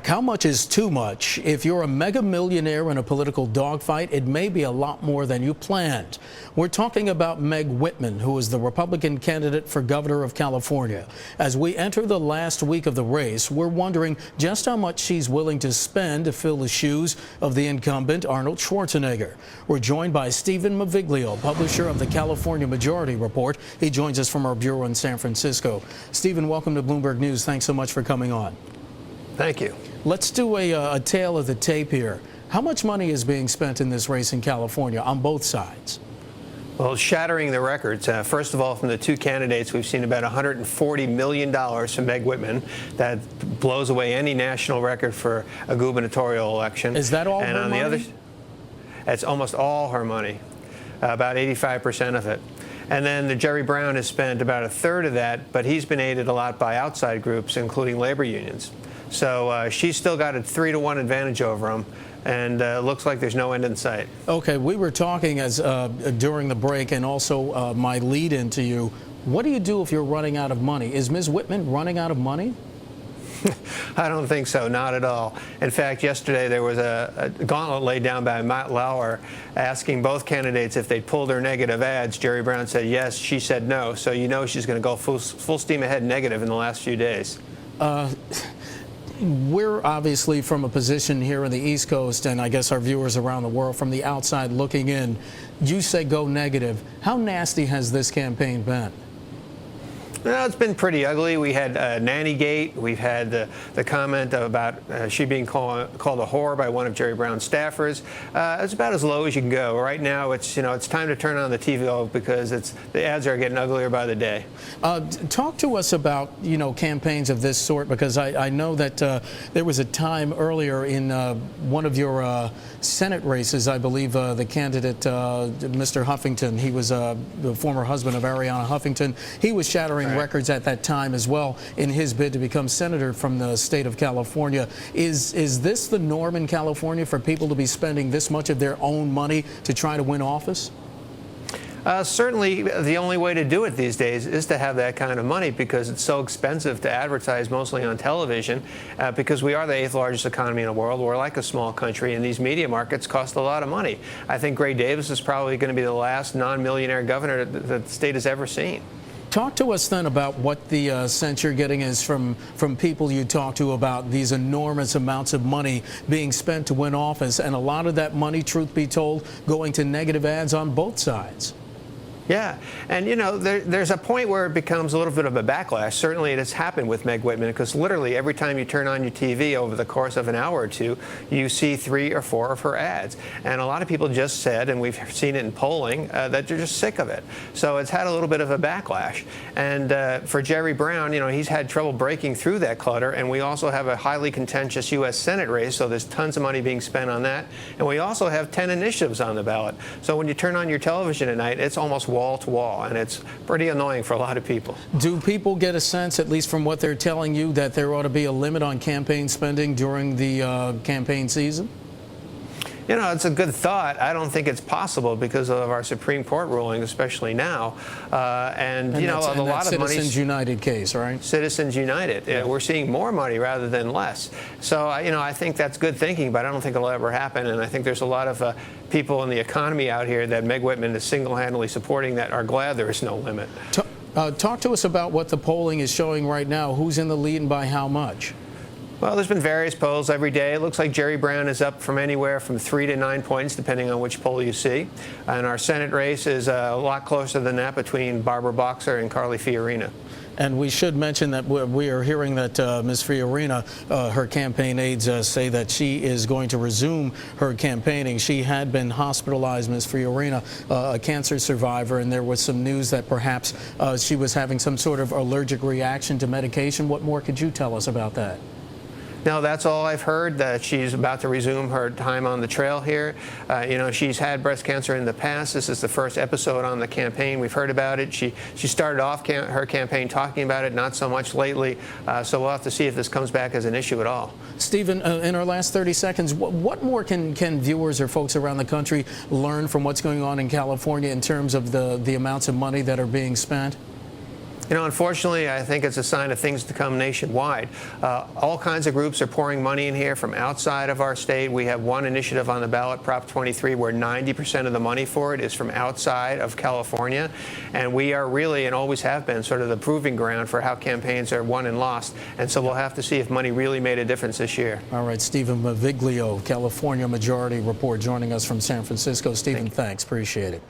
How much is too much? If you're a mega millionaire in a political dogfight, it may be a lot more than you planned. We're talking about Meg Whitman, who is the Republican candidate for governor of California. As we enter the last week of the race, we're wondering just how much she's willing to spend to fill the shoes of the incumbent Arnold Schwarzenegger. We're joined by Stephen Maviglio, publisher of the California Majority Report. He joins us from our bureau in San Francisco. Stephen, welcome to Bloomberg News. Thanks so much for coming on. Thank you. Let's do a tale of the tape here. How much money is being spent in this race in California on both sides? Well, shattering the records. First of all, from the two candidates, we've seen about $140 million from Meg Whitman. That blows away any national record for a gubernatorial election. Is that all her money? And on the other, it's almost all her money, about 85% of it. And then the Jerry Brown has spent about a third of that, but he's been aided a lot by outside groups, including labor unions. So she's still got a 3-to-1 advantage over him, and looks like there's no end in sight. Okay, we were talking during the break, and also my lead into you. What do you do if you're running out of money? Is Ms. Whitman running out of money? I don't think so, not at all. In fact, yesterday there was a gauntlet laid down by Matt Lauer asking both candidates if they'd pull their negative ads. Jerry Brown said yes, she said no. So you know she's going to go full steam ahead negative in the last few days. We're obviously from a position here in the East Coast, and I guess our viewers around the world from the outside looking in. You say go negative. How nasty has this campaign been? Well, it's been pretty ugly. We had Nannygate. We've had the comment about she being called a whore by one of Jerry Brown's staffers. It's about as low as you can go. Right now, it's time to turn on the TV because the ads are getting uglier by the day. Talk to us about campaigns of this sort, because I know that there was a time earlier in one of your Senate races, I believe the candidate Mr. Huffington, he was the former husband of Arianna Huffington. He was shattering records at that time as well in his bid to become senator from the state of California. Is this the norm in California for people to be spending this much of their own money to try to win office? Certainly, the only way to do it these days is to have that kind of money, because it's so expensive to advertise mostly on television, because we are the 8th largest economy in the world. We're like a small country, and these media markets cost a lot of money. I think Gray Davis is probably going to be the last non-millionaire governor that the state has ever seen. Talk to us then about what the sense you're getting is from people you talk to about these enormous amounts of money being spent to win office, and a lot of that money, truth be told, going to negative ads on both sides. Yeah, and there's a point where it becomes a little bit of a backlash. Certainly it has happened with Meg Whitman, because literally every time you turn on your TV over the course of an hour or two, you see 3 or 4 of her ads. And a lot of people just said, and we've seen it in polling, that they're just sick of it. So it's had a little bit of a backlash. And for Jerry Brown, he's had trouble breaking through that clutter. And we also have a highly contentious U.S. Senate race, so there's tons of money being spent on that. And we also have 10 initiatives on the ballot. So when you turn on your television at night, it's almost wall to wall, and it's pretty annoying for a lot of people. Do people get a sense, at least from what they're telling you, that there ought to be a limit on campaign spending during the campaign season? It's a good thought. I don't think it's possible because of our Supreme Court ruling, especially now. And a lot of money. Citizens United case, right? Citizens United. Yeah. We're seeing more money rather than less. So, I think that's good thinking, but I don't think it'll ever happen. And I think there's a lot of people in the economy out here that Meg Whitman is single-handedly supporting that are glad there is no limit. Talk to us about what the polling is showing right now. Who's in the lead and by how much? Well, there's been various polls every day. It looks like Jerry Brown is up from anywhere from 3 to 9 points, depending on which poll you see. And our Senate race is a lot closer than that between Barbara Boxer and Carly Fiorina. And we should mention that we are hearing that Ms. Fiorina, her campaign aides say that she is going to resume her campaigning. She had been hospitalized, Ms. Fiorina, a cancer survivor, and there was some news that perhaps she was having some sort of allergic reaction to medication. What more could you tell us about that? No, that's all I've heard, that she's about to resume her time on the trail here. She's had breast cancer in the past. This is the first episode on the campaign. We've heard about it. She started off her campaign talking about it, not so much lately. So we'll have to see if this comes back as an issue at all. Stephen, in our last 30 seconds, what more can viewers or folks around the country learn from what's going on in California in terms of the amounts of money that are being spent? You know, unfortunately, I think it's a sign of things to come nationwide. All kinds of groups are pouring money in here from outside of our state. We have one initiative on the ballot, Prop 23, where 90% of the money for it is from outside of California. And we are really, and always have been, sort of the proving ground for how campaigns are won and lost. And so we'll have to see if money really made a difference this year. All right, Stephen Maviglio, California Majority Report, joining us from San Francisco. Stephen, thanks. Appreciate it.